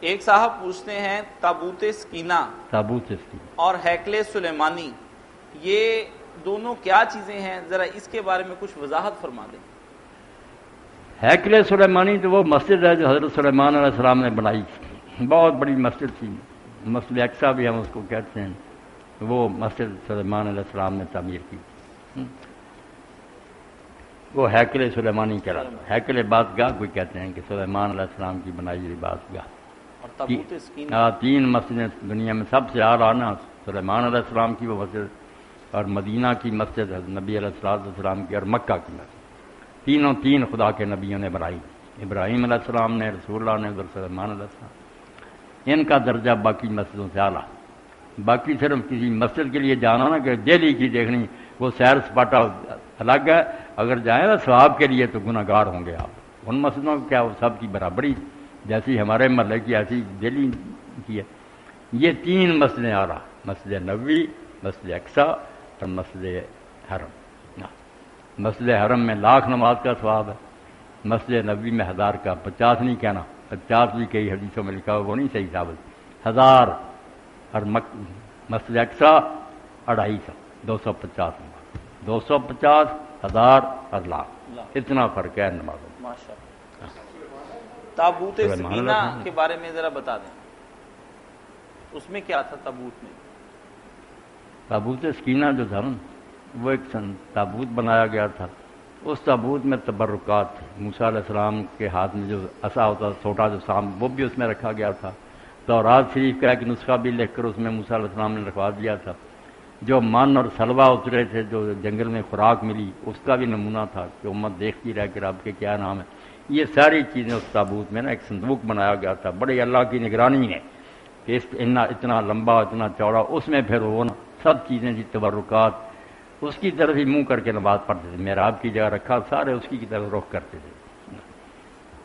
ایک صاحب پوچھتے ہیں تابوت سکینہ تابوت سکینہ اور ہیکل سلیمانی یہ دونوں کیا چیزیں ہیں، ذرا اس کے بارے میں کچھ وضاحت فرما دیں۔ ہیکل سلیمانی تو وہ مسجد ہے جو حضرت سلیمان علیہ السلام نے بنائی تھی، بہت بڑی مسجد تھی، مسجد اقصیٰ بھی ہم اس کو کہتے ہیں، وہ مسجد سلیمان علیہ السلام نے تعمیر کی، وہ ہیکل سلیمانی کہلاتا ہے۔ ہیکل بات گاہ کوئی کہتے ہیں کہ سلیمان علیہ السلام کی بنائی ہوئی بات گاہ۔ اور تابوت سکینہ تین مسجدیں دنیا میں سب سے اعلیٰ نا، سلیمان علیہ السلام کی وہ مسجد اور مدینہ کی مسجد حضرت نبی علیہ السلام کی اور مکہ کی مسجد، تینوں تین خدا کے نبیوں نے بنائی، ابراہیم علیہ السلام نے، رسول اللہ نے، ادھر سلیمان علیہ السلام۔ ان کا درجہ باقی مسجدوں سے اعلیٰ، باقی صرف کسی مسجد کے لیے جانا نا کہ دہلی کی دیکھنی، وہ سیر سپاٹا الگ ہے، اگر جائیں نا ثواب کے لیے تو گناہ گار ہوں گے آپ۔ ان مسجدوں کو کیا وہ سب کی برابری جیسی ہمارے محلے کی ایسی دہلی کی ہے۔ یہ تین مسجدیں اعلیٰ، مسجد نبوی، مسجد اقصیٰ اور مسجد حرم۔ مسجد حرم میں 1,00,000 نماز کا ثواب ہے، مسجد نبوی میں 1000 کا، 50 نہیں کہنا، 50 بھی کئی حدیثوں میں لکھا ہوا وہ نہیں صحیح ثابت، 1000 اور مسجد اقصیٰ 250، 250 نماز، 250، 1000 اور 1,00,000، اتنا فرق ہے نمازوں میں۔ ماشاء اللہ۔ تابوت سکینہ کے بارے میں ذرا بتا دیں، اس میں کیا تھا تابوت میں؟ تابوت سکینہ جو تھا نا وہ ایک تابوت بنایا گیا تھا، اس تابوت میں تبرکات تھے، موسیٰ علیہ السلام کے ہاتھ میں جو عصا ہوتا تھا چھوٹا جو سام، وہ بھی اس میں رکھا گیا تھا، تورات شریف کا ایک نسخہ بھی لکھ کر اس میں موسیٰ علیہ السلام نے رکھوا دیا تھا، جو من اور سلوا اترے تھے جو جنگل میں خوراک ملی اس کا بھی نمونہ تھا کہ امت دیکھتی رہ کر آپ کے کیا نام ہے۔ یہ ساری چیزیں اس تابوت میں نا ایک صندوق بنایا گیا تھا، بڑے اللہ کی نگرانی ہے کہ اتنا لمبا اتنا چوڑا، اس میں پھر وہ نا سب چیزیں تھی، تبرکات، اس کی طرف ہی منہ کر کے نماز پڑھتے تھے، محراب کی جگہ رکھا، سارے اس کی طرف رخ کرتے تھے۔